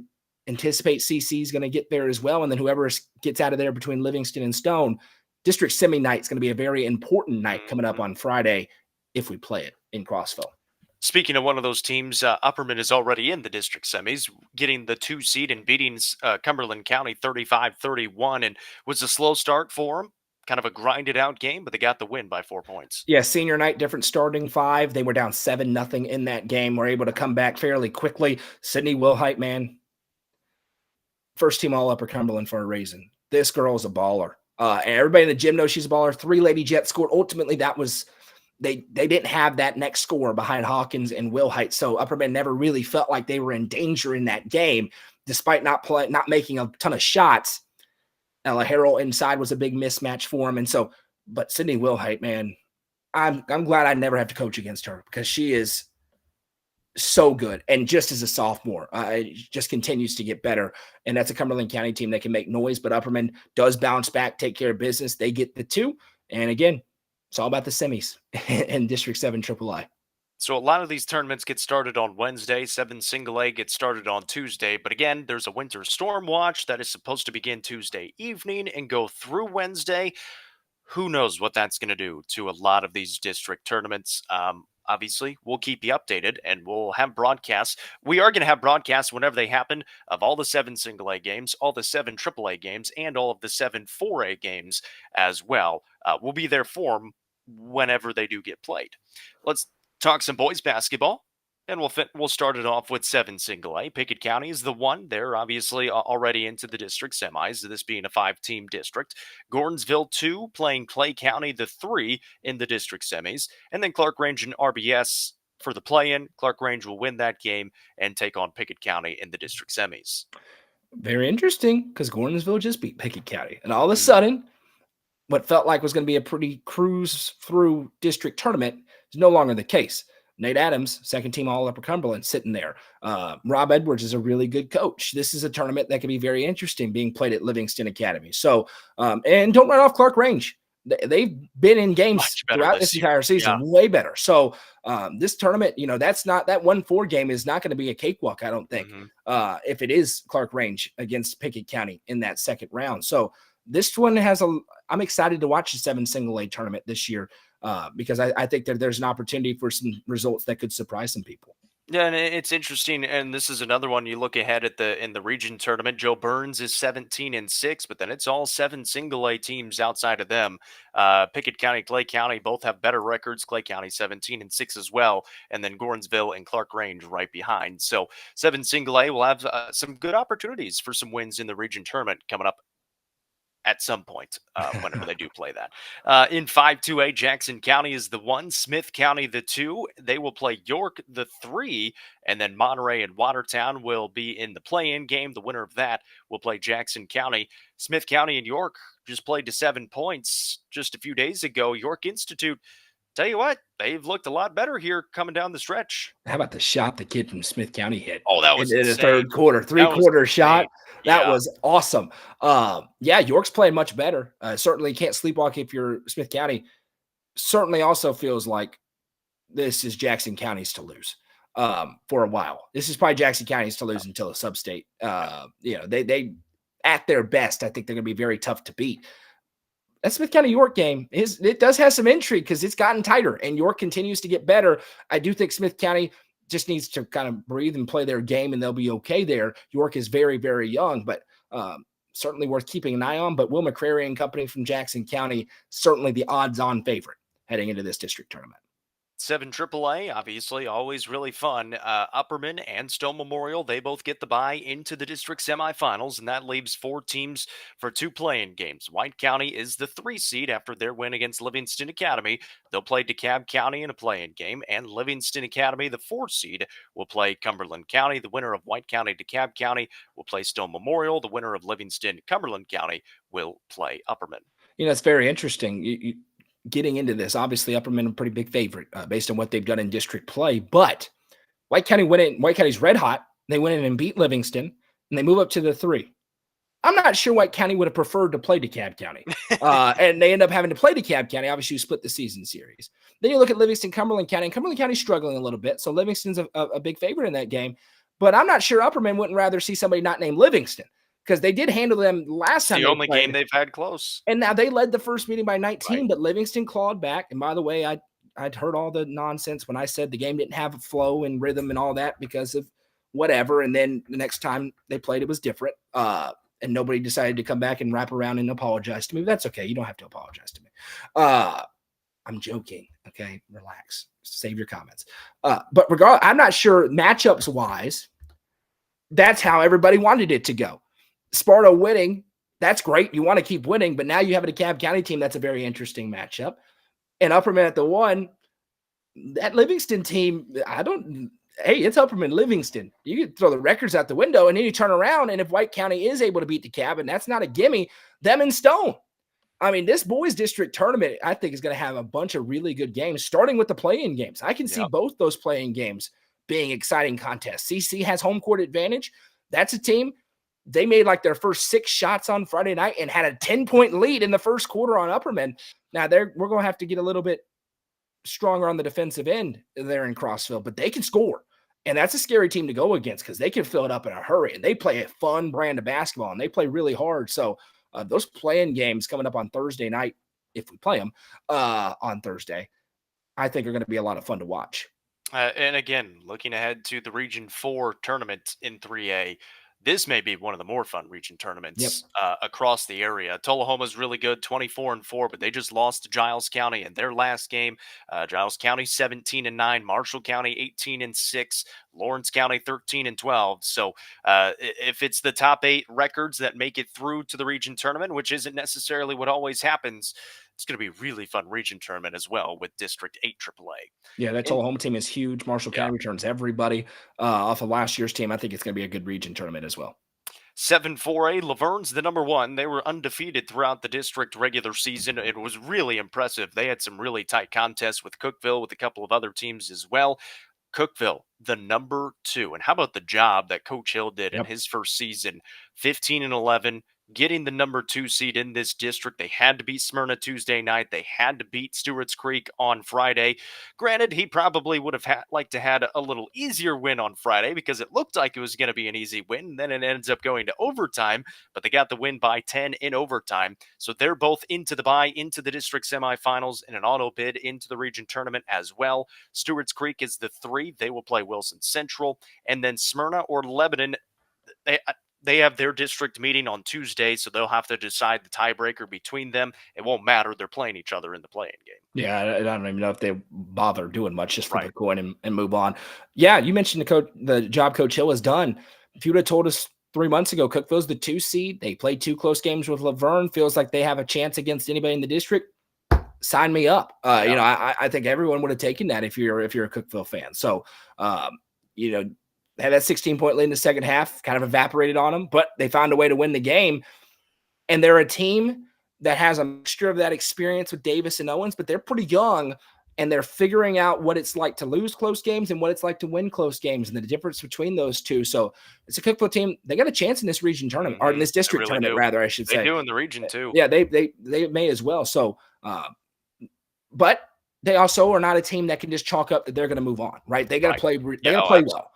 anticipate CC is going to get there as well. And then whoever gets out of there between Livingston and Stone, district semi night is going to be a very important night coming up on Friday if we play it in Crossville. Speaking of one of those teams, Upperman is already in the district semis, getting the 2 seed and beating Cumberland County 35-31, and was a slow start for them. Kind of a grinded out game, but they got the win by 4 points. Yeah, senior night, different starting 5. They were down 7-0 in that game. Were able to come back fairly quickly. Sydney Wilhite, man, first team all Upper Cumberland for a reason. This girl is a baller. And everybody in the gym knows she's a baller. 3 Lady Jets scored. Ultimately, that was they didn't have that next score behind Hawkins and Wilhite. So Upperman never really felt like they were in danger in that game, despite not making a ton of shots. Ella Harrell inside was a big mismatch for him. And so, but Sydney Wilhite, man, I'm glad I never have to coach against her because she is so good. And just as a sophomore, it just continues to get better. And that's a Cumberland County team that can make noise, but Upperman does bounce back, take care of business. They get the 2. And again, it's all about the semis and District 7 AAA. So a lot of these tournaments get started on Wednesday. 7 Single A gets started on Tuesday. But again, there's a winter storm watch that is supposed to begin Tuesday evening and go through Wednesday. Who knows what that's going to do to a lot of these district tournaments. Obviously, we'll keep you updated and we'll have broadcasts. We are going to have broadcasts whenever they happen of all the 7 Single A games, all the 7 AAA games, and all of the 7 4A games as well. We'll be there for them whenever they do get played. Let's talk some boys basketball, and we'll start it off with 7 Single A. Pickett County is the 1. They're obviously already into the district semis, this being a 5-team district. Gordonsville 2 playing Clay County, the 3 in the district semis. And then Clark Range and RBS for the play-in. Clark Range will win that game and take on Pickett County in the district semis. Very interesting, because Gordonsville just beat Pickett County. And all of a sudden, what felt like was going to be a pretty cruise through district tournament is no longer the case. Nate Adams, 2nd team all Upper Cumberland, sitting there. Rob Edwards is a really good coach. This is a tournament that can be very interesting being played at Livingston Academy. So, and don't write off Clark Range. They've been in games throughout this entire season, way better. So this tournament, that's not that 1-4 game is not going to be a cakewalk, I don't think, if it is Clark Range against Pickett County in that second round. So this one I'm excited to watch the 7 Single A tournament this year because I think that there's an opportunity for some results that could surprise some people. Yeah, and it's interesting, and this is another one you look ahead at in the region tournament. Joe Burns is 17-6, but then it's all 7 Single A teams outside of them. Pickett County, Clay County both have better records. Clay County 17-6 as well, and then Gordonsville and Clark Range right behind. So 7 Single A will have some good opportunities for some wins in the region tournament coming up at some point whenever they do play that. In 5-2A, Jackson County is the 1, Smith County the 2. They will play York the 3, and then Monterey and Watertown will be in the play-in game. The winner of that will play Jackson County. Smith County and York just played to 7 points just a few days ago. York Institute, tell you what, they've looked a lot better here coming down the stretch. How about the shot the kid from Smith County hit? Oh, that was in the third quarter, 3-quarter shot. That was awesome. York's playing much better. Certainly can't sleepwalk if you're Smith County. Certainly also feels like this is Jackson County's to lose for a while. This is probably Jackson County's to lose until a sub-state. They at their best, I think they're going to be very tough to beat. that Smith County York game it does have some intrigue because it's gotten tighter and York continues to get better. I do think Smith County just needs to kind of breathe and play their game and they'll be okay there. York is very, very young, but certainly worth keeping an eye on. But Will McCrary and company from Jackson County, certainly the odds-on favorite heading into this district tournament. 7 AAA, obviously, always really fun. Upperman and Stone Memorial, they both get the bye into the district semifinals, and that leaves 4 teams for 2 play-in games. White County is the 3 seed after their win against Livingston Academy. They'll play DeKalb County in a play-in game, and Livingston Academy, the 4 seed, will play Cumberland County. The winner of White County, DeKalb County, will play Stone Memorial. The winner of Livingston, Cumberland County, will play Upperman. It's very interesting. Getting into this, obviously Upperman a pretty big favorite based on what they've done in district play, but White County's red hot. They went in and beat Livingston and they move up to the 3. I'm not sure White County would have preferred to play DeKalb County. And they end up having to play DeKalb County. Obviously you split the season series. Then you look at Livingston, Cumberland County, and Cumberland County's struggling a little bit. So Livingston's a big favorite in that game, but I'm not sure Upperman wouldn't rather see somebody not named Livingston, because they did handle them last time. The only game they've had close. And now they led the first meeting by 19, right. But Livingston clawed back. And by the way, I'd heard all the nonsense when I said the game didn't have a flow and rhythm and all that because of whatever. And then the next time they played, it was different. And nobody decided to come back and wrap around and apologize to me. That's okay. You don't have to apologize to me. I'm joking. Okay, relax. Save your comments. But regardless, I'm not sure matchups wise, that's how everybody wanted it to go. Sparta winning, that's great. You want to keep winning, but now you have a DeKalb County team. That's a very interesting matchup. And Upperman at the 1, that Livingston team, it's Upperman Livingston. You could throw the records out the window and then you turn around. And if White County is able to beat DeKalb, and that's not a gimme, them and Stone. I mean, this boys district tournament, I think, is going to have a bunch of really good games, starting with the play-in games. I can see both those play-in games being exciting contests. CC has home court advantage. That's a team. They made like their first 6 shots on Friday night and had a 10-point lead in the first quarter on Upperman. Now we're going to have to get a little bit stronger on the defensive end there in Crossville, but they can score. And that's a scary team to go against because they can fill it up in a hurry. And they play a fun brand of basketball and they play really hard. So those play-in games coming up on Thursday night, if we play them on Thursday, I think are going to be a lot of fun to watch. And again, looking ahead to the Region 4 tournament in 3A, this may be one of the more fun region tournaments across the area. Tullahoma's really good, 24-4, but they just lost to Giles County in their last game. Giles County 17-9, Marshall County 18-6, Lawrence County 13-12. So if it's the top 8 records that make it through to the region tournament, which isn't necessarily what always happens, it's going to be a really fun region tournament as well with District 8 AAA. Yeah, that Tullahoma team is huge. Marshall County returns everybody off of last year's team. I think it's going to be a good region tournament as well. 7-4A, Laverne's the number 1. They were undefeated throughout the district regular season. It was really impressive. They had some really tight contests with Cookeville, with a couple of other teams as well. Cookeville, the number 2. And how about the job that Coach Hill did in his first season? 15-11, getting the number 2 seed in this district. They had to beat Smyrna Tuesday night. They had to beat Stewart's Creek on Friday. Granted, he probably would have liked to had a little easier win on Friday because it looked like it was going to be an easy win. Then it ends up going to overtime, but they got the win by 10 in overtime. So they're both into the bye, into the district semifinals, and an auto bid into the region tournament as well. Stewart's Creek is the 3. They will play Wilson Central. And then Smyrna or Lebanon, they have their district meeting on Tuesday, so they'll have to decide the tiebreaker between them. It won't matter. They're playing each other in the play-in game. Yeah, I don't even know if they bother doing much, just flip a coin and move on. Yeah, you mentioned the job Coach Hill has done. If you would have told us 3 months ago, Cookeville's the 2 seed. They played 2 close games with Laverne. Feels like they have a chance against anybody in the district. Sign me up. I think everyone would have taken that if you're a Cookeville fan. So, had that 16-point lead in the second half, kind of evaporated on them, but they found a way to win the game. And they're a team that has a mixture of that experience with Davis and Owens, but they're pretty young, and they're figuring out what it's like to lose close games and what it's like to win close games and the difference between those two. So it's a Cookeville team. They got a chance in this region tournament, or in this district tournament, rather, I should say. They do in the region, too. Yeah, they may as well. So, but they also are not a team that can just chalk up that they're going to move on, right? They got to play. They got to play well.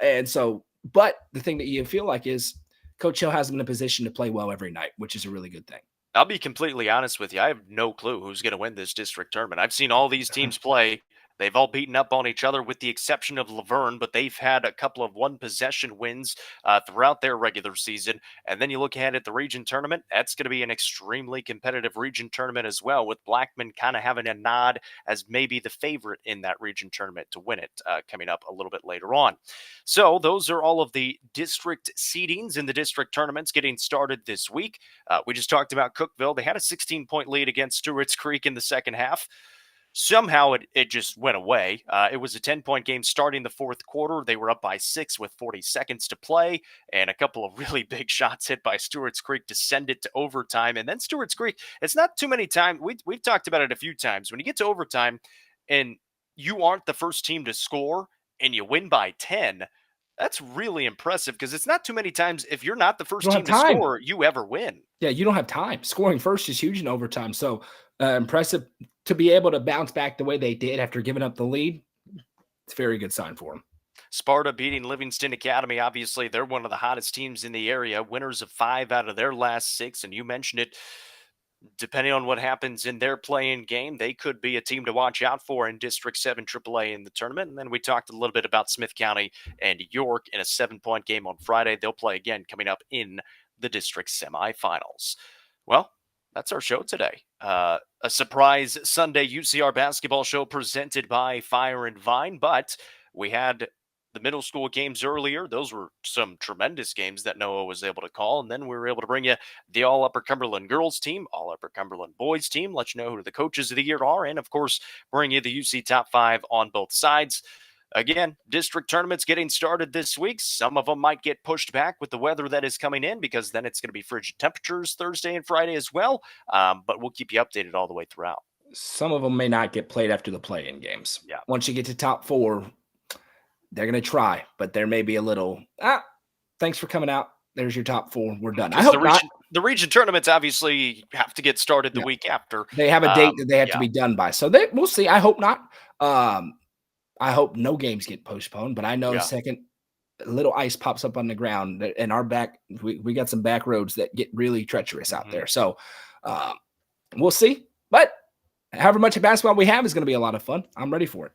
And so, but the thing that you feel like is Coach Hill has them in a position to play well every night, which is a really good thing. I'll be completely honest with you. I have no clue who's going to win this district tournament. I've seen all these teams play. They've all beaten up on each other with the exception of Laverne, but they've had a couple of one possession wins throughout their regular season. And then you look ahead at the region tournament, that's going to be an extremely competitive region tournament as well, with Blackman kind of having a nod as maybe the favorite in that region tournament to win it coming up a little bit later on. So those are all of the district seedings in the district tournaments getting started this week. We just talked about Cookeville. They had a 16-point lead against Stewart's Creek in the second half. Somehow it just went away. It was a 10-point game starting the fourth quarter. They were up by 6 with 40 seconds to play, and a couple of really big shots hit by Stewart's Creek to send it to overtime. And then Stewart's Creek, it's not too many times. We've talked about it a few times. When you get to overtime and you aren't the first team to score and you win by 10, that's really impressive because it's not too many times if you're not the first team to score, you ever win. Yeah, you don't have time. Scoring first is huge in overtime. So impressive to be able to bounce back the way they did after giving up the lead. It's a very good sign for them. Sparta beating Livingston Academy. Obviously, they're one of the hottest teams in the area, winners of 5 out of their last 6. And you mentioned it, depending on what happens in their playing game, they could be a team to watch out for in District 7 AAA in the tournament. And then we talked a little bit about Smith County and York in a 7-point game on Friday. They'll play again coming up in the district semifinals. Well, that's our show today. A surprise Sunday UCR basketball show presented by Fire and Vine, but we had the middle school games earlier. Those were some tremendous games that Noah was able to call. And then we were able to bring you the All Upper Cumberland girls team, All Upper Cumberland boys team, let you know who the coaches of the year are, and of course, bring you the UC top 5 on both sides. Again, district tournaments getting started this week. Some of them might get pushed back with the weather that is coming in because then it's going to be frigid temperatures Thursday and Friday as well. But we'll keep you updated all the way throughout. Some of them may not get played after the play-in games. Yeah. Once you get to top 4, they're going to try, but there may be a little, thanks for coming out. There's your top 4. We're done. I hope the region tournaments obviously have to get started the week after. They have a date that they have to be done by. So we'll see. I hope not. I hope no games get postponed, but I know the second little ice pops up on the ground and our back, we got some back roads that get really treacherous out there. So we'll see. But however much of basketball we have is going to be a lot of fun. I'm ready for it.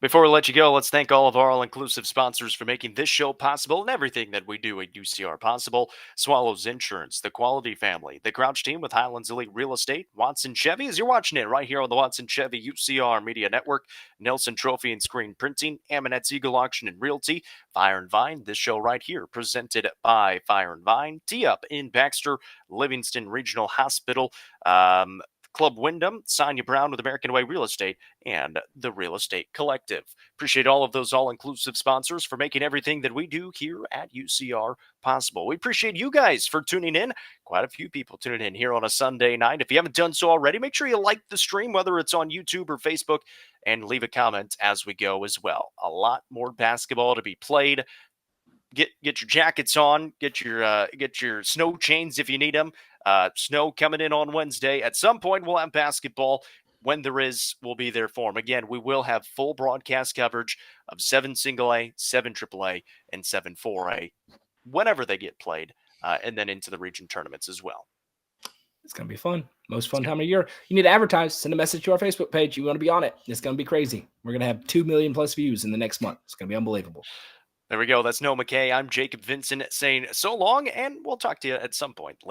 Before we let you go, let's thank all of our all-inclusive sponsors for making this show possible and everything that we do at UCR possible. Swallows Insurance, the Quality Family, the Crouch Team with Highlands Elite Real Estate, Watson Chevy, as you're watching it right here on the Watson Chevy UCR Media Network, Nelson Trophy and Screen Printing, Aminette's Eagle Auction and Realty, Fire and Vine, this show right here, presented by Fire and Vine, Tee Up in Baxter, Livingston Regional Hospital, Club Wyndham, Sonia Brown with American Way Real Estate, and the Real Estate Collective. Appreciate all of those all-inclusive sponsors for making everything that we do here at UCR possible. We appreciate you guys for tuning in. Quite a few people tuning in here on a Sunday night. If you haven't done so already, make sure you like the stream, whether it's on YouTube or Facebook, and leave a comment as we go as well. A lot more basketball to be played. Get your jackets on, get your snow chains if you need them. Snow coming in on Wednesday. At some point, we'll have basketball. When there is, we'll be there for them. Again, we will have full broadcast coverage of 7 single A, 7 AAA, and 7 4A whenever they get played, and then into the region tournaments as well. It's going to be fun. Most fun time of year. You need to advertise. Send a message to our Facebook page. You want to be on it. It's going to be crazy. We're going to have 2 million plus views in the next month. It's going to be unbelievable. There we go. That's Noah McKay. I'm Jacob Vincent saying so long, and we'll talk to you at some point later.